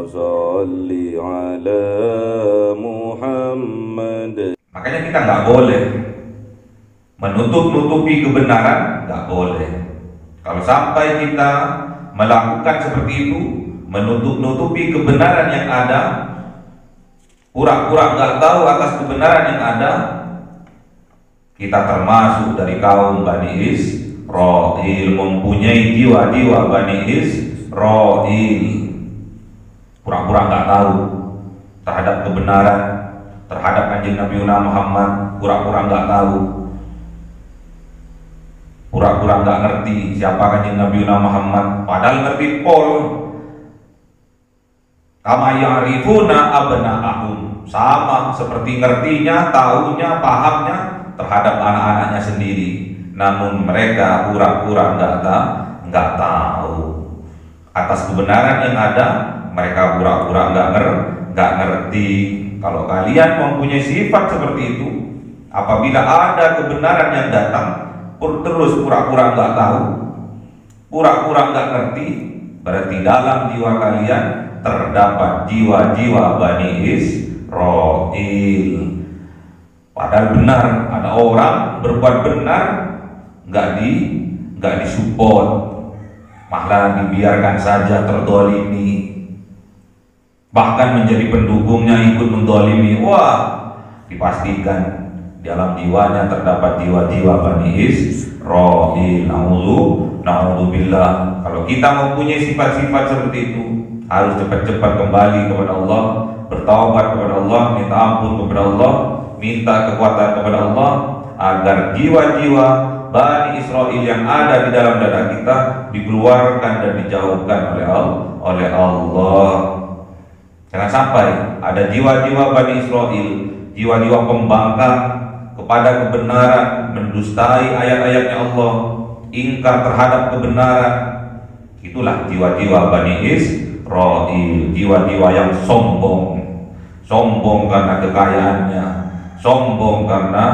sholli ala Muhammad. Makanya kita nggak boleh menutup-nutupi kebenaran, nggak boleh. Kalau sampai kita melakukan seperti itu, menutup-nutupi kebenaran yang ada, pura-pura nggak tahu atas kebenaran yang ada, kita termasuk dari kaum Bani Israil, mempunyai jiwa-jiwa Bani Israil. Pura-pura nggak tahu terhadap kebenaran, terhadap kanjeng Nabi Muhammad, pura-pura nggak tahu, pura-pura nggak ngerti siapa kanjeng Nabi Muhammad, padahal ngerti pol. Kama ya'rifuna abna'ahum, sama seperti ngertinya, tahunya, pahamnya terhadap anak-anaknya sendiri. Namun mereka pura-pura nggak tahu atas kebenaran yang ada. Mereka pura-pura nggak ngerti. Kalau kalian mempunyai sifat seperti itu, apabila ada kebenaran yang datang, terus pura-pura nggak tahu, pura-pura nggak ngerti, berarti dalam jiwa kalian terdapat jiwa-jiwa Bani Israil. Padahal benar, ada orang berbuat benar nggak disupport, malah dibiarkan saja terdolimi, bahkan menjadi pendukungnya ikut mendolimi. Wah, dipastikan dalam jiwanya terdapat jiwa-jiwa Bani Israil. Na'udzubillah. Kalau kita mempunyai sifat-sifat seperti itu, harus cepat-cepat kembali kepada Allah, bertaubat kepada Allah, minta ampun kepada Allah, minta kekuatan kepada Allah, agar jiwa-jiwa Bani Israil yang ada di dalam dada kita dikeluarkan dan dijauhkan oleh Allah. Jangan sampai ada jiwa-jiwa Bani Israil, jiwa-jiwa pembangkang kepada kebenaran, mendustai ayat-ayatnya Allah, ingkar terhadap kebenaran. Itulah jiwa-jiwa Bani Israil, jiwa-jiwa yang sombong, sombong karena kekayaannya, sombong karena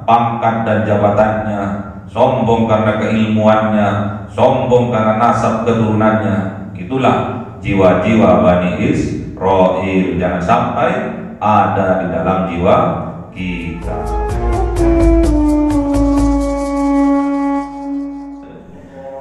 pangkat dan jabatannya, sombong karena keilmuannya, sombong karena nasab keturunannya. Itulah jiwa-jiwa Bani Israil. Jangan sampai ada di dalam jiwa kita.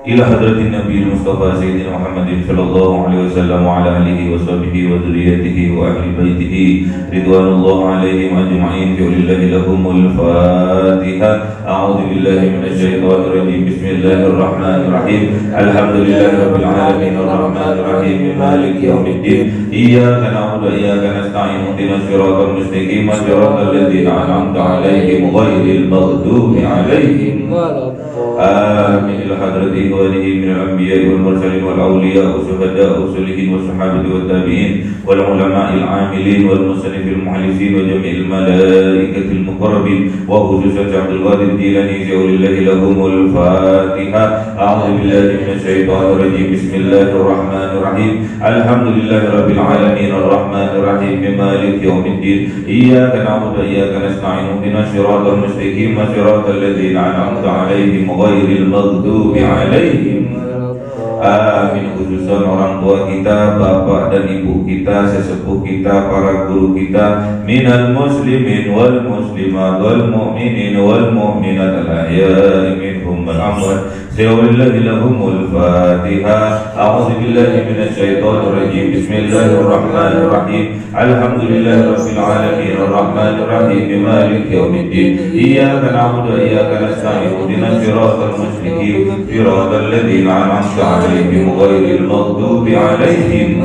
Ila hadratin Nabi Mustafa Sayyidina Muhammadin sallallahu alaihi wasallam wa ala alihi wa sahbihi wa dzurriyyatihi wa ahli baitihi ridwanullah alaihim ajma'in. Billahi lahumul Fatiha. A'udzu billahi minasy syaithanir rajim. Bismillahirrahmanirrahim. Alhamdulillahi rabbil alamin arrahmanir rahim maliki yaumiddin. Iyyaka na'budu wa iyyaka nasta'in. Ihdinas siratal mustaqim siratal ladzina an'amta 'alaihim ghairil maghdubi 'alaihim waladdallin. Amin. Ila hadrati walihi min al-anbiya'i wal mursalin wal awliya wa syuhada'i wa salihin wa sahabati wa tabi'in wal ulama'il 'amilin wal musannifil mu'allifin wa jami'il malaikatil muqarrabin wa khususan Abdul Qadir Jilani ja'ulillahi lahumul Fatiha. A'udzu billahi minasy syaithanir rajim. Bismillahirrahmanirrahim. Alhamdulillahi rabbil alamin arrahmanir rahim maliki yaumiddin. Iyyaka na'budu wa iyyaka nasta'in. Ihdinas siratal mustaqim siratal ladzina an'amta 'alaihim ghairil maghdubi 'alaihim. Amin. Khususan orang tua kita, bapak dan ibu kita, sesepuh kita, para guru kita, minal muslimin wal muslimat wal mu'minin wal mu'minat al-ahya'i minhum wal amwat. Sirrullahi lahumul Fatiha. A'udzu billahi minasy syaithanir rajim. Bismillahirrahmanirrahim. Alhamdulillahi rabbil alamin arrahmanir rahim maliki yaumiddin. Iyyaka na'budu wa iyyaka nasta'in. Ihdinas siratal mustaqim siratal ladzina an'amta 'alaihim ghairil maghdubi 'alaihim.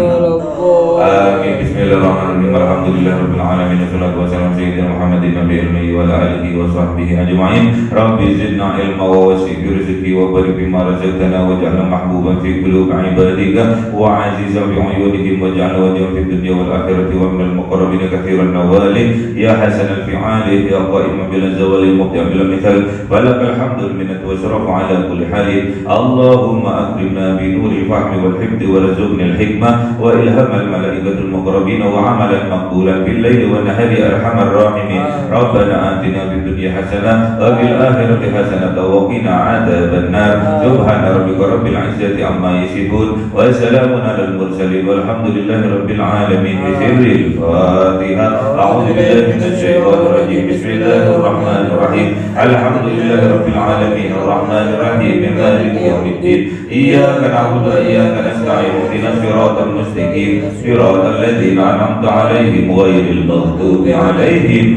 Amin. Bismillahirrahmanirrahim. Alhamdulillahi rabbil alamin. Wassalatu wassalamu ala sayyidina Muhammadin nabiyil ummi wa ala alihi wa sahbihi ajma'in. Rabbi zidna ilma wa wasi' rizqi wa barik bima razaqtana waj'alna mahbuban fi qulubi 'ibadika wa 'azizan bi 'uyunihim waj'alna wajhan fid dunya wal akhirati wa minal muqarrabin katsiran nawali ya hasanal fi'ali ya qa'iman bil zawali muqti'an bil mithal walakal hamdul minnatu wa syarafu 'ala kulli halin. Allahumma akrimna bi nuril fahmi wal hifdzi warzuqna al hikmah wa ilhamal malaikatul muqarrabin wa 'amalan maqbulan bil laili wan nahari arhamar rahimin. Rabbana atina fid dunya hasanah wa fil akhirati hasanah wa qina 'adzabannar. النار. سبحان ربك رب العزة عما يصفون وسلام على المرسلين والحمد لله رب العالمين. بسر الفاتحة. أعوذ بالله من الشيطان الرجيم. بسم الله الرحمن الرحيم. الحمد لله رب العالمين الرحمن الرحيم مالك يوم الدين. إياك نعبد وإياك نستعين. اهدنا الصراط المستقيم صراط الذين أنعمت عليهم غير المغضوب عليهم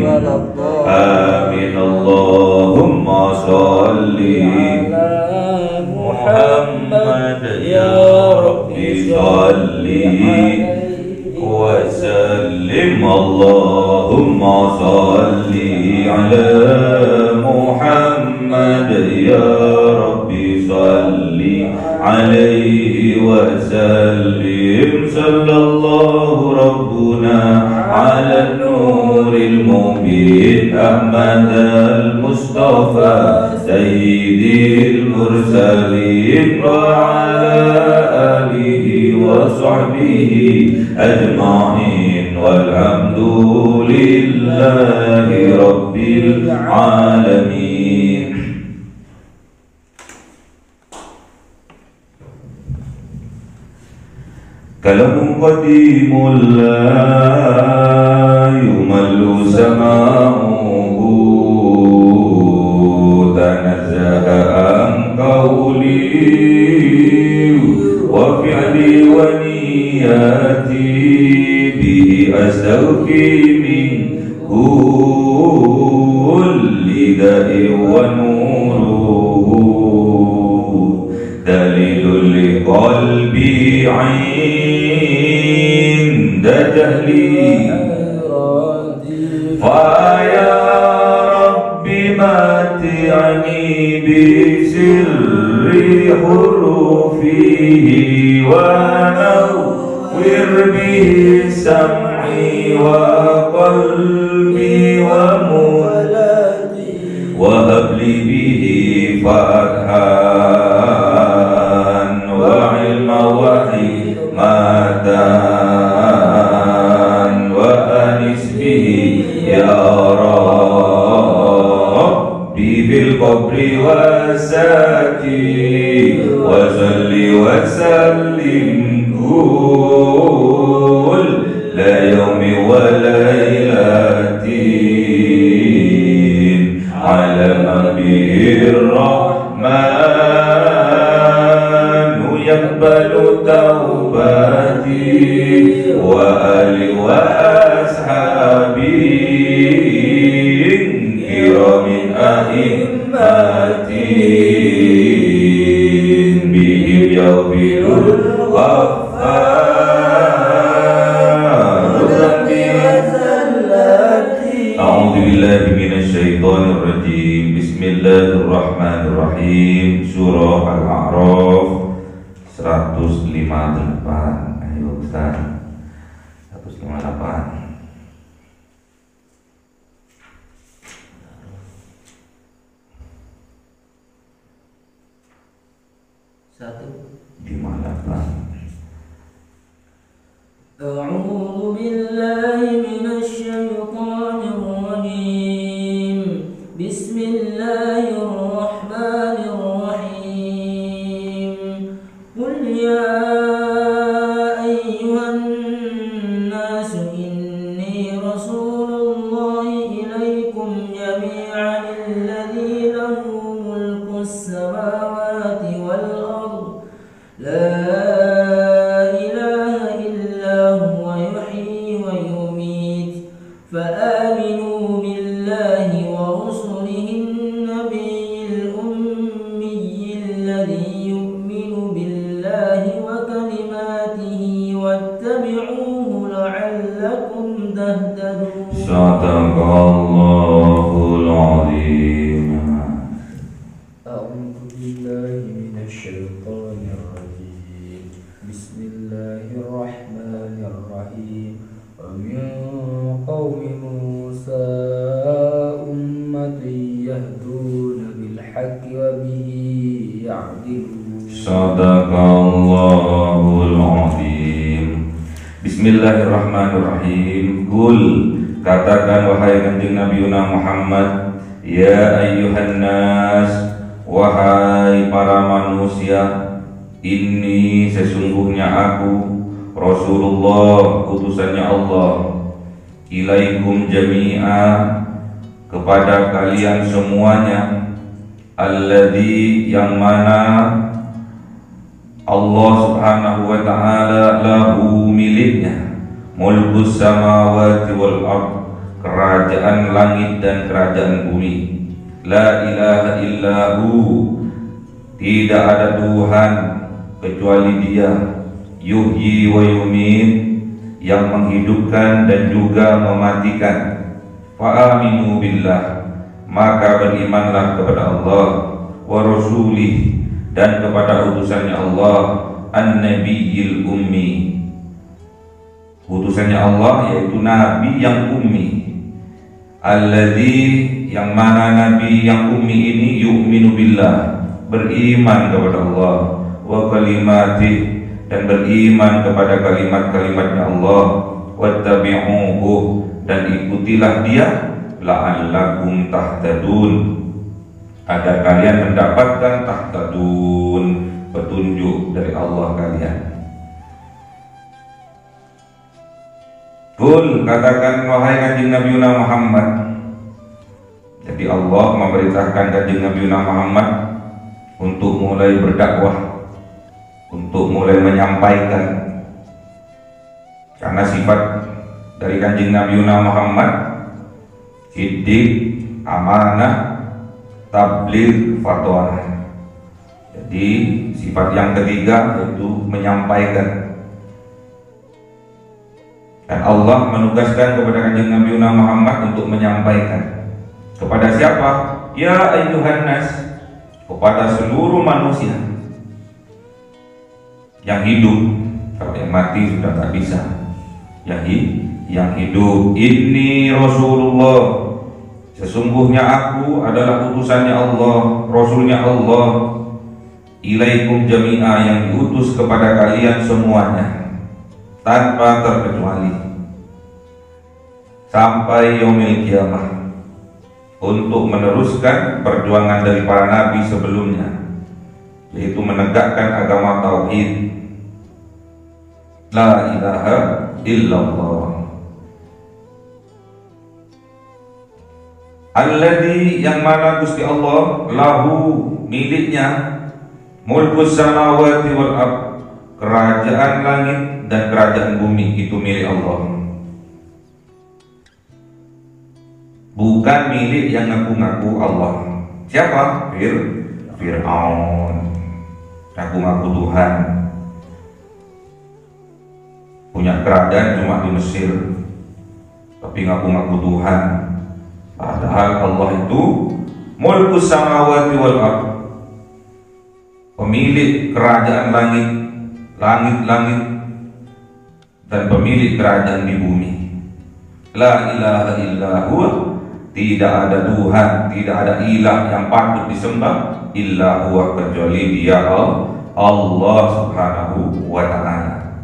آمين. اللهم صل على محمد يا ربي صل وسلم. اللهم صل على محمد يا ربي صل عليه وسلم. صلى الله ربنا على النور المبين أحمد المصطفى سيد المرسلين وعلى آله وصحبه أجمعين والحمد لله رب العالمين. كلام قديم لا يمل سماعه تنزه عن قولي وفعلي ونياتي به أستوفي من كل داء ونوره دليل لقلبي عند جهلي فيا رب متعني بسر حروفه ونور به سمعي وقلبي ومولدي وهب لي به فتحا وعلما وحكمة وأنس به يا ربي في القبر والساكي وصل وسلم كل يوم وليلة على من به الرحمن يقبل توبتي وآلي وأصحابي كرام أئمتي بهم يغفر الغفار ذنبي وزلتي. أعوذ بالله من الشيطان الرجيم. بسم الله الرحمن الرحيم. Surah Al-A'raf 158. Ayo Ustaz. 158. Di mana Pak? أعوذ بالله من الشيطان الرجيم. بسم الله الرحمن الرحيم. قل يا أيها الناس إني رسول الله إليكم جميعا الذي له ملك السماوات والأرض لا فآمنوا بالله ورسله النبي الأمي الذي يؤمن بالله وكلماته واتبعوه لعلكم تهتدون. صدق الله العظيم. أعوذ بالله من الشيطان الرجيم. بسم الله الرحمن الرحيم. ومن قوم موسى أمة يهدون بالحق وبه يعدلون. صدق الله العظيم. Bismillahirrahmanirrahim. Qul, katakan wahai kanjeng Nabiuna Muhammad, ya ayyuhan nas, wahai para manusia, ini sesungguhnya aku Rasulullah, utusannya Allah, ilaikum jami'a, kepada kalian semuanya, alladzi, yang mana Allah subhanahu wa ta'ala lahu, miliknya, mulkus samawati wal ard, kerajaan langit dan kerajaan bumi. La ilaha illahu, tidak ada Tuhan kecuali Dia. Yuhyi wa yumit, yang menghidupkan dan juga mematikan. Fa'aminu billah, maka berimanlah kepada Allah, wa rasulih, dan kepada utusannya Allah, an-nabiyil ummi, utusannya Allah yaitu Nabi yang ummi. Alladzi, yang mana Nabi yang ummi ini yu'minu billah, beriman kepada Allah, wa kalimatih, dan beriman kepada kalimat-kalimatnya Allah, wattabi'uhu, dan ikutilah Dia, la'allakum tahtadun, agar kalian mendapatkan tahtadun, petunjuk dari Allah kalian. Qul, katakan wahai kanjeng Nabi Muhammad. Jadi Allah memerintahkan kanjeng Nabi Muhammad untuk mulai berdakwah, untuk mulai menyampaikan. Karena sifat dari kanjeng Nabi Muhammad, siddiq, amanah, tabligh, fatwa. Jadi sifat yang ketiga yaitu menyampaikan. Dan Allah menugaskan kepada kanjeng Nabi Muhammad untuk menyampaikan kepada siapa? Ya ayyuhan nas, kepada seluruh manusia yang hidup. Kalau yang mati sudah tak bisa. Yang hidup, inni Rasulullah, sesungguhnya aku adalah utusannya Allah, Rasulnya Allah, ilaikum jami'a, yang diutus kepada kalian semuanya tanpa terkecuali, sampai yaumil kiamah, untuk meneruskan perjuangan dari para nabi sebelumnya, yaitu menegakkan agama tauhid, la ilaha illallah. Alladzi, yang mana Gusti Allah, lahu, miliknya, mulkus samawati wal ard, kerajaan langit dan kerajaan bumi, itu milik Allah. Bukan milik yang ngaku-ngaku Allah. Siapa? Fir'aun, ngaku-ngaku Tuhan, punya kerajaan cuma di Mesir, tapi ngaku-ngaku Tuhan. Padahal Allah itu mulkus samawati wal ard, pemilik kerajaan langit, dan pemilik kerajaan di bumi. La ilaha illahu, tidak ada Tuhan, tidak ada ilah yang patut disembah illa huwa, kecuali Dia, Allah subhanahu wa ta'ala.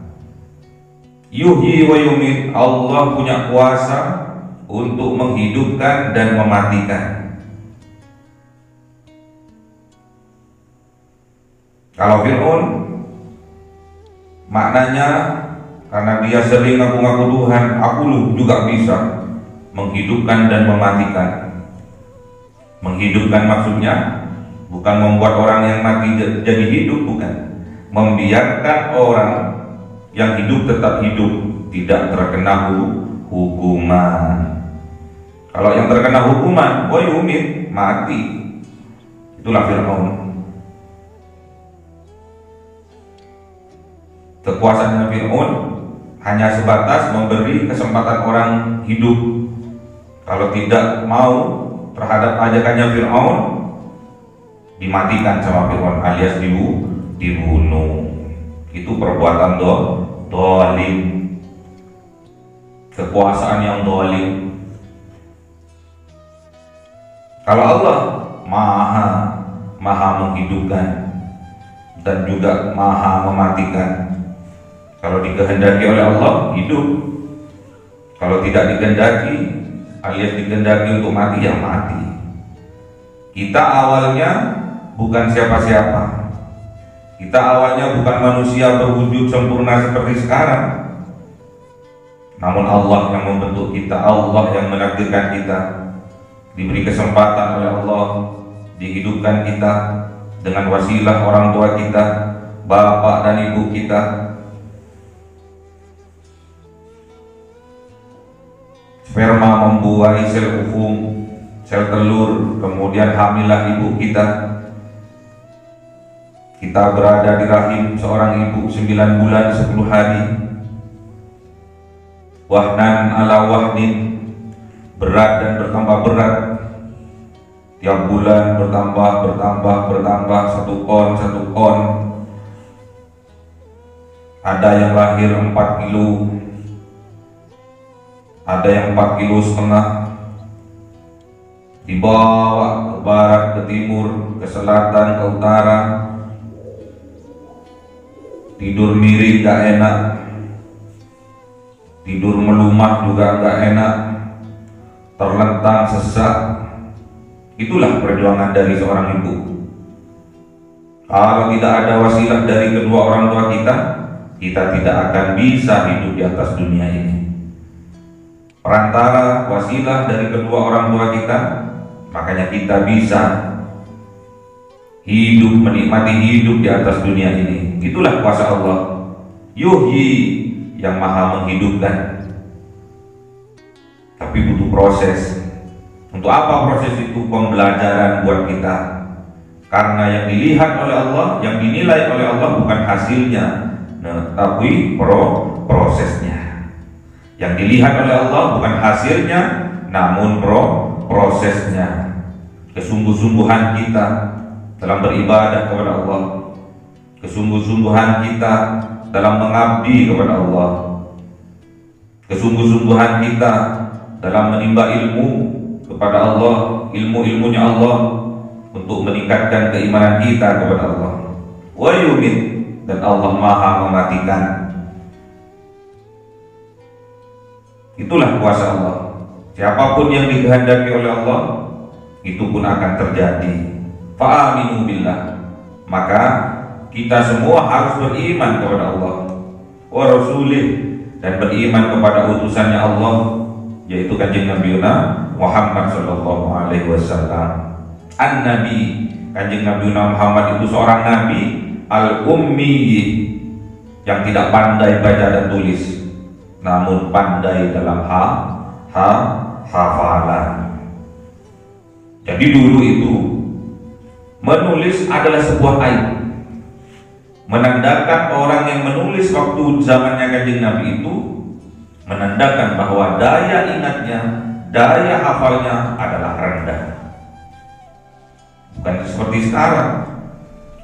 Yuhyi wa yumit, Allah punya kuasa untuk menghidupkan dan mematikan. Kalau Fir'aun, maknanya karena dia sering ngaku-ngaku Tuhan, aku juga bisa menghidupkan dan mematikan. Menghidupkan maksudnya bukan membuat orang yang mati jadi hidup, bukan. Membiarkan orang yang hidup tetap hidup, tidak terkena hukuman. Kalau yang terkena hukuman, wa yumit, mati. Itulah Fir'aun. Kekuasaan Fir'aun hanya sebatas memberi kesempatan orang hidup. Kalau tidak mau terhadap ajakannya Fir'aun, dimatikan sama Fir'aun, alias dibunuh. Itu perbuatan dolim, kekuasaan yang dolim. Kalau Allah maha menghidupkan dan juga maha mematikan. Kalau dikehendaki oleh Allah, hidup. Kalau tidak dikehendaki, alias dikehendaki untuk mati, ya mati. Kita awalnya bukan siapa-siapa. Kita awalnya bukan manusia berwujud sempurna seperti sekarang, namun Allah yang membentuk kita, Allah yang menakdirkan kita, diberi kesempatan oleh Allah, dihidupkan kita dengan wasilah orang tua kita, bapak dan ibu kita. Sperma membuahi sel ovum, sel telur, kemudian hamillah ibu kita. Kita berada di rahim seorang ibu 9 bulan 10 hari. Wahnan ala wahnin, berat dan bertambah berat. Tiap bulan bertambah 1 on. Ada yang lahir 4 kilo, ada yang 4,5 kilo, dibawa ke barat, ke timur, ke selatan, ke utara. Tidur miring gak enak, tidur melumah juga gak enak, terlentang, sesak. Itulah perjuangan dari seorang ibu. Kalau tidak ada wasilah dari kedua orang tua kita, kita tidak akan bisa hidup di atas dunia ini. Perantara wasilah dari kedua orang tua kita, makanya kita bisa hidup, menikmati hidup di atas dunia ini. Itulah kuasa Allah, Yuhyi, yang maha menghidupkan. Tapi butuh proses. Untuk apa proses itu? Pembelajaran buat kita. Karena yang dilihat oleh Allah, yang dinilai oleh Allah bukan hasilnya, tapi prosesnya. Yang dilihat oleh Allah bukan hasilnya, namun prosesnya. Kesungguh-sungguhan kita dalam beribadah kepada Allah, kesungguh-sungguhan kita dalam mengabdi kepada Allah, kesungguh-sungguhan kita dalam menimba ilmu kepada Allah, ilmu-ilmunya Allah, untuk meningkatkan keimanan kita kepada Allah. Wa yumit, dan Allah maha mematikan. Itulah kuasa Allah. Siapapun yang dikehendaki oleh Allah, itu pun akan terjadi. Fa'aminu billah, maka kita semua harus beriman kepada Allah wa rasulih, dan beriman kepada utusannya Allah, yaitu kanjeng Nabi Muhammad sallallahu alaihi wasallam. An-Nabi, kanjeng Nabi Muhammad itu seorang nabi al-ummi, yang tidak pandai baca dan tulis, namun pandai dalam hafalan. Jadi dulu itu menulis adalah sebuah aib, menandakan orang yang menulis waktu zamannya kanjeng Nabi itu menandakan bahwa daya ingatnya, daya hafalnya adalah rendah. Bukan seperti sekarang.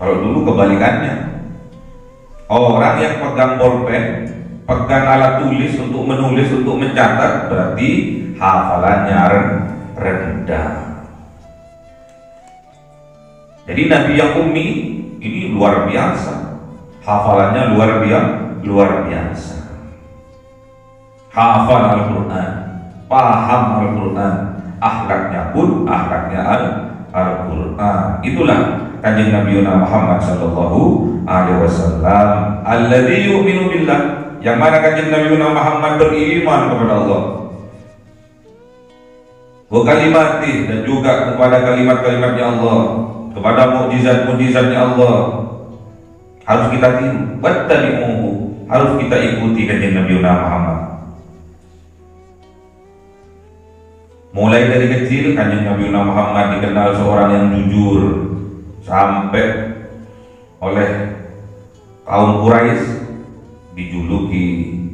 Kalau dulu kebalikannya, orang yang pegang bolpen, pegang alat tulis untuk menulis, untuk mencatat, berarti hafalannya rendah. Jadi Nabi yang ummi ini luar biasa, hafalannya luar biasa. Hafal Al-Quran, paham Al-Quran, akhlaknya pun akhlaknya Al-Quran. Itulah kanjeng Nabi Muhammad sallallahu alaihi wasallam, alladzi yu'minu billah, yang mana kanjeng Nabi Muhammad beriman kepada Allah, wa kalimati, dan juga kepada kalimat-kalimatnya Allah, kepada mukjizat-mukjizatnya Allah. Harus kita tiru, wattabi'uhu, harus kita ikuti kanjeng Nabi Muhammad. Mulai dari kecil kanjeng Nabi Muhammad dikenal seorang yang jujur, sampai oleh kaum Quraisy dijuluki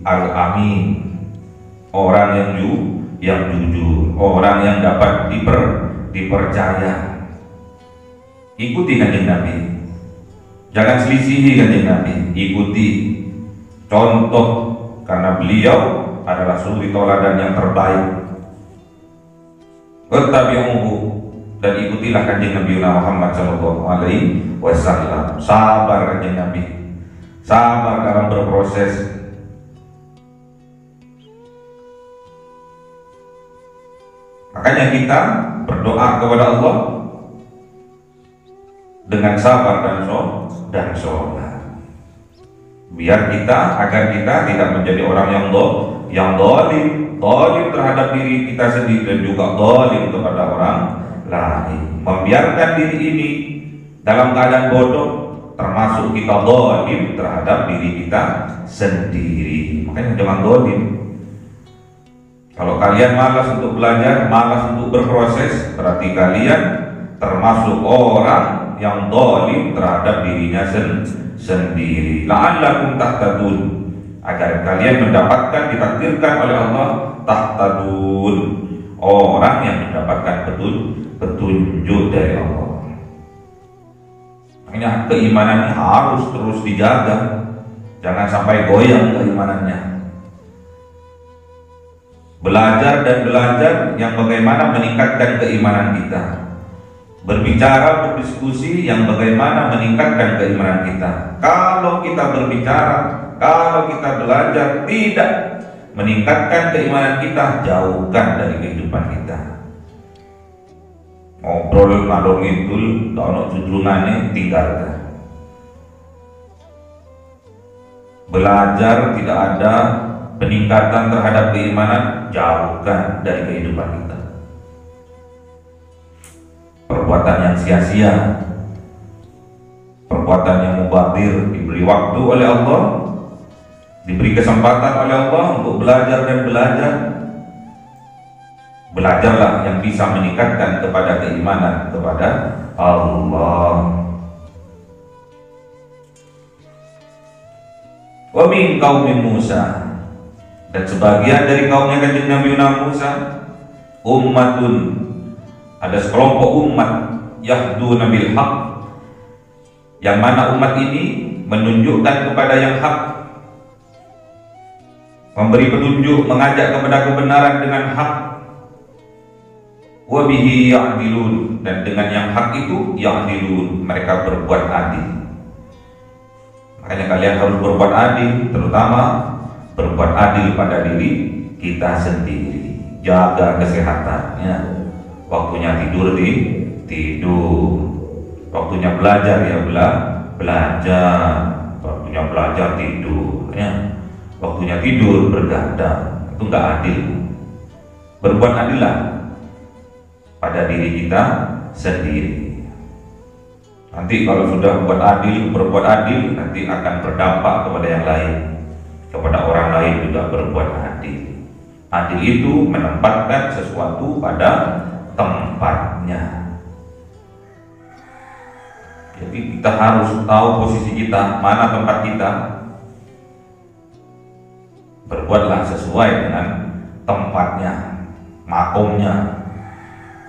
Al-Amin, orang yang jujur, orang yang dapat dipercaya. Ikuti kanjeng Nabi, jangan selisihi kanjeng Nabi, ikuti, contoh, karena beliau adalah suri tauladan yang terbaik. Wattabi'uhu, dan ikutilah kanjeng Nabi Muhammad sallallahu alaihi wasallam. Sabar kanjeng Nabi, sabar dalam berproses. Makanya kita berdoa kepada Allah dengan sabar dan sholat. Agar kita tidak menjadi orang yang zalim terhadap diri kita sendiri dan juga zalim kepada orang lain. Membiarkan diri ini dalam keadaan bodoh termasuk kita zalim terhadap diri kita sendiri. Makanya jangan zalim. Kalau kalian malas untuk belajar, malas untuk berproses, berarti kalian termasuk orang yang zalim terhadap dirinya sendiri. La'allakum tahtadun, agar kalian mendapatkan, ditakdirkan oleh Allah tahtadun, orang yang mendapatkan petunjuk dari Allah. Makanya keimanannya harus terus dijaga, jangan sampai goyang keimanannya. Belajar dan belajar yang bagaimana meningkatkan keimanan kita. Berbicara, berdiskusi yang bagaimana meningkatkan keimanan kita. Kalau kita berbicara, kalau kita belajar tidak meningkatkan keimanan kita, jauhkan dari kehidupan kita. Ngobrol ngalor ngidul, ono judrungane, tinggalkan. Belajar tidak ada peningkatan terhadap keimanan, jauhkan dari kehidupan kita. Perbuatan yang sia-sia, perbuatan yang mubazir, diberi waktu oleh Allah, diberi kesempatan oleh Allah untuk belajar dan belajar. Belajarlah yang bisa meningkatkan kepada keimanan kepada Allah. Wa min qaumi Musa, dan sebagian dari kaumnya Kanjeng Nabi Musa, ummatun, ada sekelompok umat, yahduna bil haq, yang mana umat ini menunjukkan kepada yang hak, memberi petunjuk, mengajak kepada kebenaran dengan hak, wa bihi ya'dilun, dan dengan yang hak itu ya'dilun, mereka berbuat adil. Makanya kalian harus berbuat adil, terutama berbuat adil pada diri kita sendiri. Jaga kesehatannya. Waktunya tidur tidur. Waktunya belajar ya belajar. Waktunya belajar tidur ya. Waktunya tidur bergadang. Itu enggak adil. Berbuat adillah pada diri kita sendiri. Nanti kalau sudah berbuat adil, nanti akan berdampak kepada yang lain. Kepada orang lain juga berbuat adil. Adil itu menempatkan sesuatu pada tempatnya. Jadi kita harus tahu posisi kita, mana tempat kita. Berbuatlah sesuai dengan tempatnya, makomnya.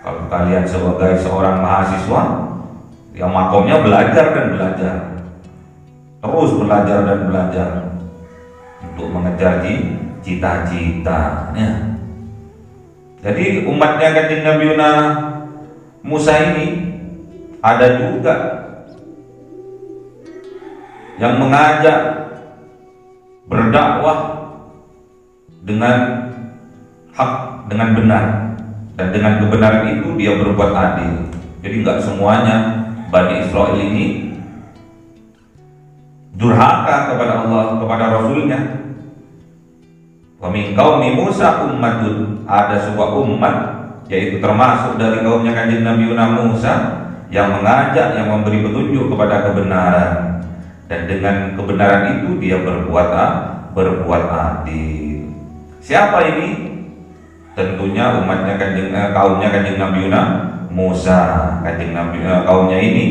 Kalau kalian sebagai seorang mahasiswa, yang makomnya belajar dan belajar, terus belajar dan belajar untuk mengejar cita-citanya. Jadi umatnya Kanjeng Nabi Musa ini ada juga yang mengajak berdakwah dengan hak, dengan benar, dan dengan kebenaran itu dia berbuat adil. Jadi nggak semuanya Bani Israel ini durhaka kepada Allah, kepada Rasulnya. Wa min qaumi Musa ummatun, ada sebuah umat, yaitu termasuk dari kaumnya Kanjeng Nabi Musa, yang mengajak, yang memberi petunjuk kepada kebenaran, dan dengan kebenaran itu dia berbuat adil. Siapa ini? Tentunya umatnya kaumnya Kanjeng Nabi Musa. Kaumnya ini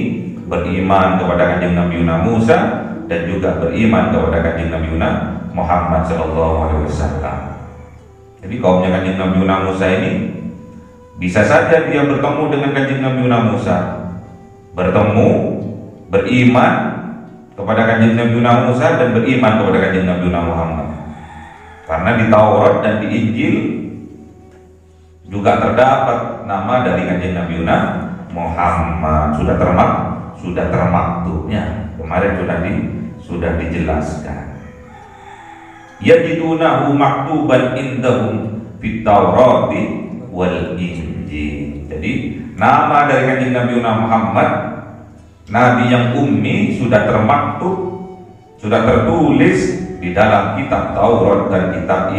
beriman kepada Kanjeng Nabi Musa dan juga beriman kepada Kanjeng Nabi Muhammad SAW. Jadi kaumnya Kanjeng Nabi Musa ini bisa saja dia bertemu dengan Kanjeng Nabi Musa, bertemu, beriman kepada Kanjeng Nabi Musa dan beriman kepada Kanjeng Nabi Muhammad. Karena di Taurat dan di Injil juga terdapat nama dari Kanjeng Nabi Muhammad, sudah termaktubnya. Kemarin sudah dijelaskan. Yajidunahu maktuban indahum fit Taurati wal Injil. Jadi nama dari Kanjeng Nabi Muhammad Nabi yang ummi sudah termaktub, sudah tertulis di dalam kitab Taurat dan kitab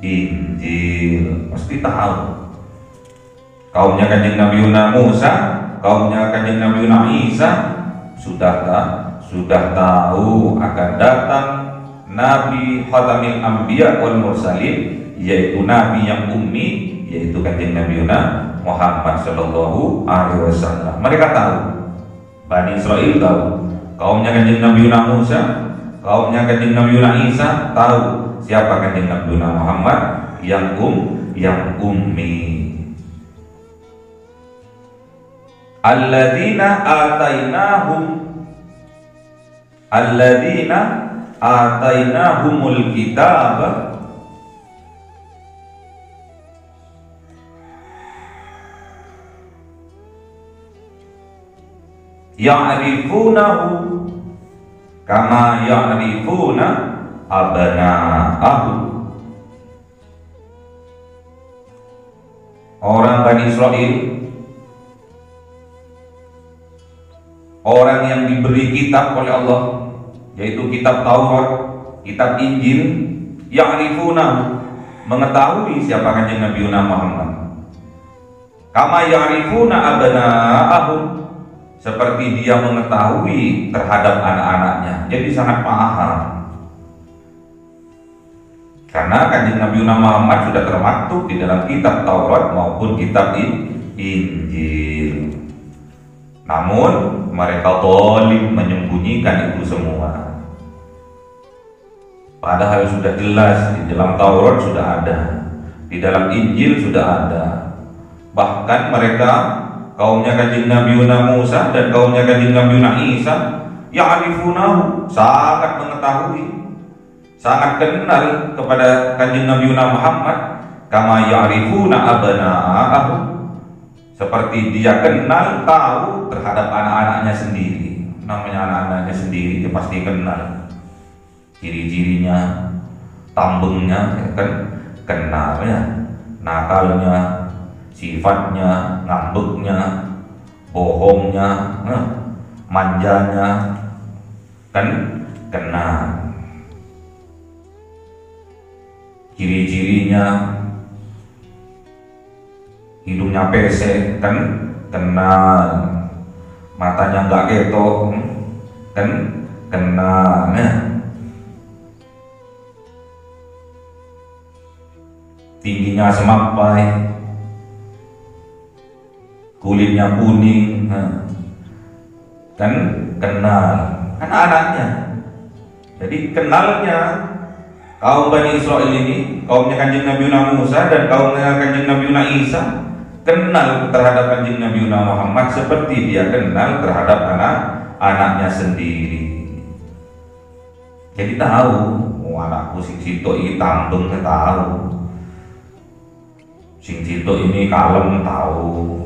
Injil. Mesti tahu. Kaumnya Kanjeng Nabi Musa, kaumnya Kanjeng Nabi Isa sudah tahu akan datang Nabi Khatamil Anbiya wal Mursalin, yaitu Nabi yang ummi, yaitu Kanjeng Nabi Muhammad sallallahu alaihi wasallam. Mereka tahu. Bani Israel tahu. Kaumnya Kanjeng Nabi Musa, kaumnya Kanjeng Nabi Isa tahu siapa Kanjeng Nabi Muhammad yang ummi. Alladzina atainahumul kitab ya'rifunahu kama ya'rifuna abna'ahum. Orang Bani Israel, orang yang diberi kitab oleh Allah, yaitu kitab Taurat, kitab Injil, ya'rifunahu, mengetahui siapa Kanjeng Nabi Muhammad. Kama ya'rifuna abna'ahum, seperti dia mengetahui terhadap anak-anaknya. Jadi sangat paham. Karena Kanjeng Nabi Muhammad sudah termaktub di dalam kitab Taurat maupun kitab Injil. Namun mereka zalim menyembunyikan itu semua. Padahal sudah jelas di dalam Taurat sudah ada, di dalam Injil sudah ada. Bahkan mereka, kaumnya Kanjeng Nabi Musa dan kaumnya Kanjeng Nabi Isa, ya'rifunahu, sangat mengetahui, sangat kenal kepada Kanjeng Nabi Muhammad, kama ya'rifuna abna'ahum, seperti dia kenal, tahu terhadap anak-anaknya sendiri. Namanya anak-anaknya sendiri dia pasti kenal, ciri-cirinya, tambengnya, kan kenalnya, nakalnya, sifatnya, ngambeknya, bohongnya, manjanya, kan kenal. Ciri-cirinya, hidungnya pesek, kan kenal. Matanya nggak ketok, kan kenal. Tingginya semampai, kulitnya kuning, kan kenal, kan anaknya. Jadi kenalnya kaum Bani Israel ini, kaumnya Kanjeng Nabi Musa dan kaumnya Kanjeng Nabi Isa, kenal terhadap Kanjeng Nabi Muhammad seperti dia kenal terhadap anak-anaknya sendiri. Jadi tahu, anakku sing sitok iki tambeng tahu, sing sitok ini kalem tahu,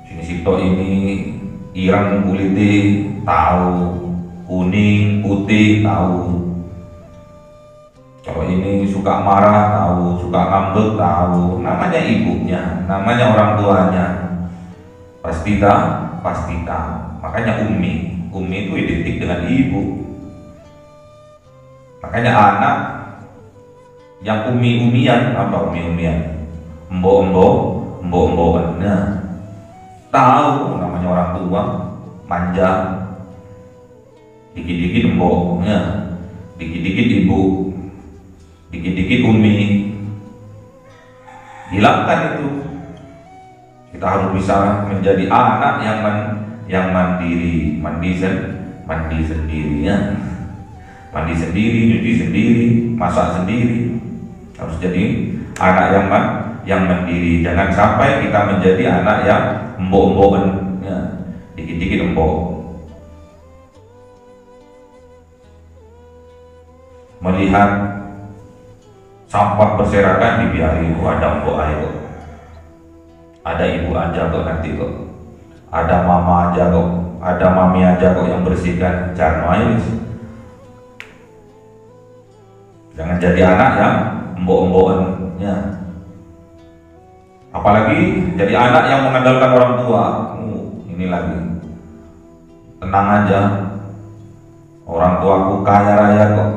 sing sitok ini ireng kulitnya tahu, kuning putih tahu. Kalau ini suka marah tahu, suka ngambek tahu. Namanya ibunya, namanya orang tuanya, pasti tahu. Makanya ummi itu identik dengan ibu. Makanya anak yang ummi-ummian, apa ummi-ummian? Mbok-mboknya tahu namanya orang tua, manja, dikit-dikit mboknya, dikit-dikit ibu, dikit-dikit ummi. Hilangkan itu. Kita harus bisa menjadi anak yang mandiri, mandi sendiri, ya. Mandi sendiri, nyuci sendiri, masak sendiri. Harus jadi anak yang mandiri. Jangan sampai kita menjadi anak yang embok-embokan, ya. Dikit-dikit embok. Melihat sampah berserakan dibiarin, ada mbok ayo, ada ibu aja kok nanti kok, ada mama aja kok, ada mami aja kok yang bersihkan. Jangan main. Jangan jadi anak yang embok-embokannya. Apalagi jadi anak yang mengandalkan orang tua. Ini lagi tenang aja, orang tuaku kaya raya kok,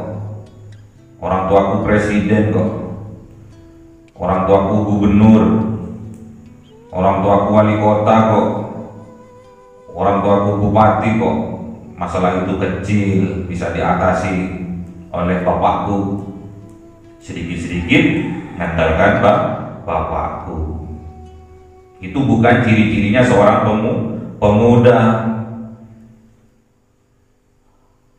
orang tuaku presiden kok, orang tuaku gubernur, orang tuaku wali kota kok, orang tuaku bupati kok. Masalah itu kecil, bisa diatasi oleh bapakku. Sedikit-sedikit mengandalkan bapakku. Itu bukan ciri-cirinya seorang pemuda.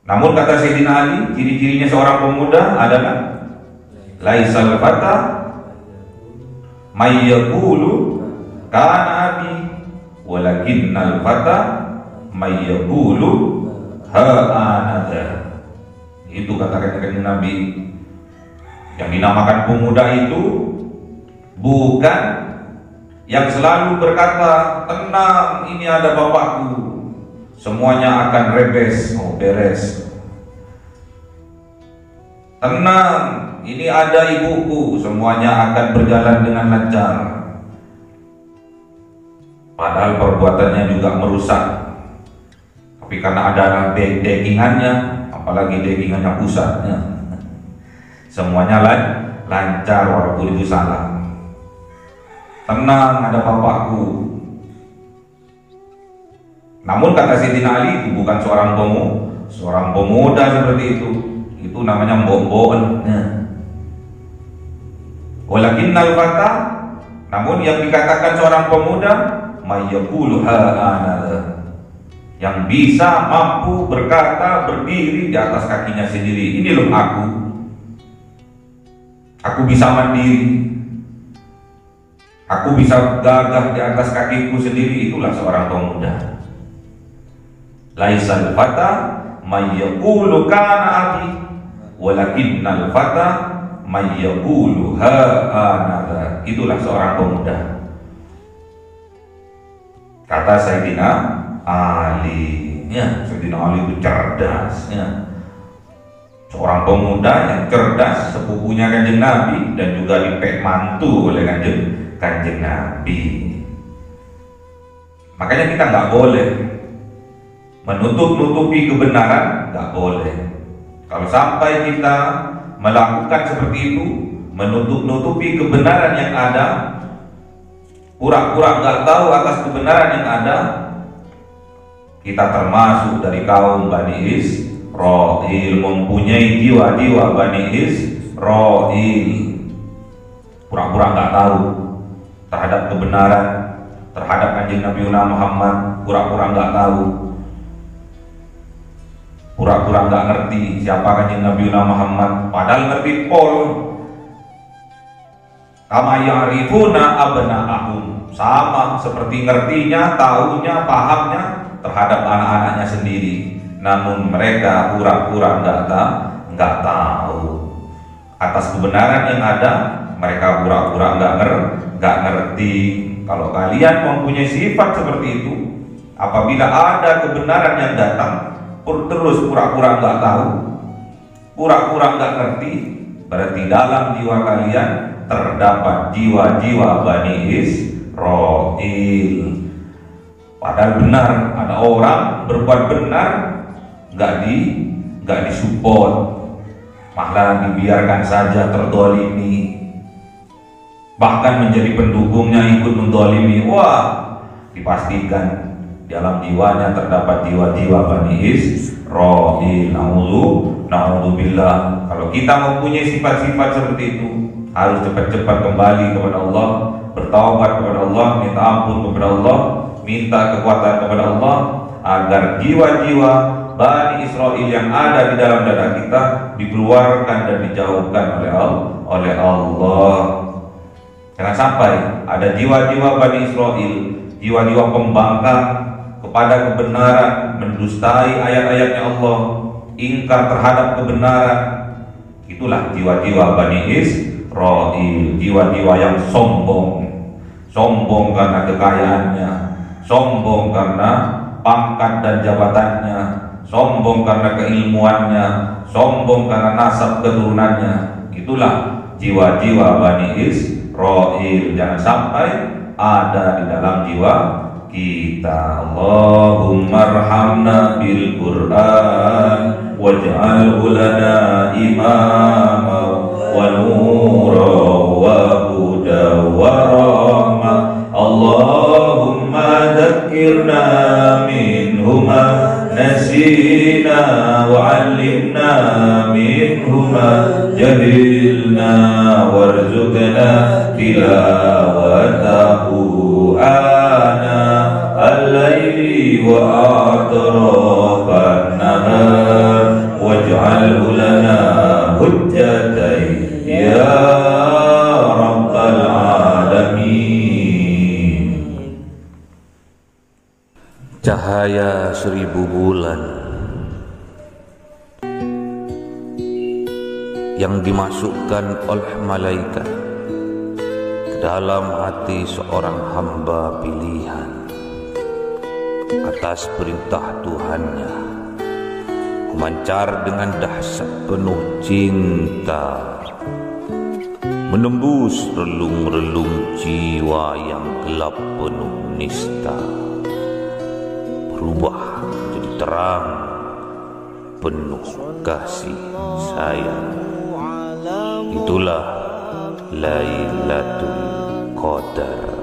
Namun kata Sayyidina Ali, ciri-cirinya seorang pemuda adalah laisal fata may yaqulu kana abi walakinnal fata may yaqulu ha anadha. Itu kata-kata Nabi. Yang dinamakan pemuda itu bukan yang selalu berkata, tenang, ini ada bapakku, semuanya akan beres. Tenang, ini ada ibuku, semuanya akan berjalan dengan lancar. Padahal perbuatannya juga merusak. Tapi karena ada dekingannya, apalagi dekingannya pusatnya, semuanya lancar walaupun itu salah. Tenang, ada bapakku. Namun kata Sayyidina Ali, itu bukan seorang pemuda seperti itu. Itu namanya mbok-mbokan. Walakinnal fata, namun yang dikatakan seorang pemuda mayyaqulu ha'ana, yang bisa mampu berkata, berdiri di atas kakinya sendiri. Ini loh aku bisa mandiri, aku bisa gagah di atas kakiku sendiri. Itulah seorang pemuda. Laisal fata may yaqulu kana abi walakinnal fata may yaqulu ha ana. Itulah seorang pemuda. Kata Sayyidina Ali, ya, Sayyidina Ali itu cerdas, ya. Seorang pemuda yang cerdas, sepupunya Kanjeng Nabi, dan juga dipek mantu oleh Kanjeng Nabi. Makanya kita nggak boleh menutup-nutupi kebenaran, nggak boleh. Kalau sampai kita melakukan seperti itu, menutup-nutupi kebenaran yang ada, pura-pura nggak tahu atas kebenaran yang ada, kita termasuk dari kaum Bani Israil, mempunyai jiwa-jiwa Bani Israil. Pura-pura nggak tahu terhadap kebenaran, terhadap Kanjeng Nabi Muhammad, pura-pura nggak tahu, pura-pura nggak ngerti siapa Kanjeng Nabi Muhammad, padahal ngerti pol. Kama ya'rifuna abna'ahum, sama seperti ngertinya, tahunya, pahamnya terhadap anak-anaknya sendiri. Namun mereka pura-pura nggak tahu atas kebenaran yang ada. Mereka pura-pura nggak ngerti. Kalau kalian mempunyai sifat seperti itu, apabila ada kebenaran yang datang, terus pura-pura nggak tahu, pura-pura nggak ngerti, berarti dalam jiwa kalian terdapat jiwa-jiwa Bani Israil. Padahal benar, ada orang berbuat benar, nggak disupport, malah dibiarkan saja terdolimi, bahkan menjadi pendukungnya ikut mendolimi. Wah, dipastikan dalam jiwanya terdapat jiwa-jiwa Bani Israil. Na'udzubillah. Kalau kita mempunyai sifat-sifat seperti itu, harus cepat-cepat kembali kepada Allah, bertaubat kepada Allah, minta ampun kepada Allah, minta kekuatan kepada Allah, agar jiwa-jiwa Bani Israil yang ada di dalam dada kita dikeluarkan dan dijauhkan oleh Allah. Jangan sampai ada jiwa-jiwa Bani Israil, jiwa-jiwa pembangkang kepada kebenaran, mendustai ayat-ayatnya Allah, ingkar terhadap kebenaran. Itulah jiwa-jiwa Bani Israil, jiwa-jiwa yang sombong karena kekayaannya, sombong karena pangkat dan jabatannya, sombong karena keilmuannya, sombong karena nasab keturunannya. Itulah jiwa-jiwa Bani Israil. Jangan sampai ada di dalam jiwa kita. Allahumma arhamna bil Qur'an waj'alhu lana imama wa nura wa huda wa rahmah. Allahumma dzakirna minhuma nasina wa 'allimna minhuma jahilna warzuqna tilawatahu ana al-laili wa atrafan nahar waj'alhu lana hujjatan ya rabbal alamin. Cahaya 1000 bulan yang dimasukkan oleh malaikat ke dalam hati seorang hamba pilihan atas perintah Tuhannya, memancar dengan dahsyat penuh cinta, menembus relung-relung jiwa yang gelap penuh nista, berubah menjadi terang penuh kasih sayang. Itulah Lailatul Qadar.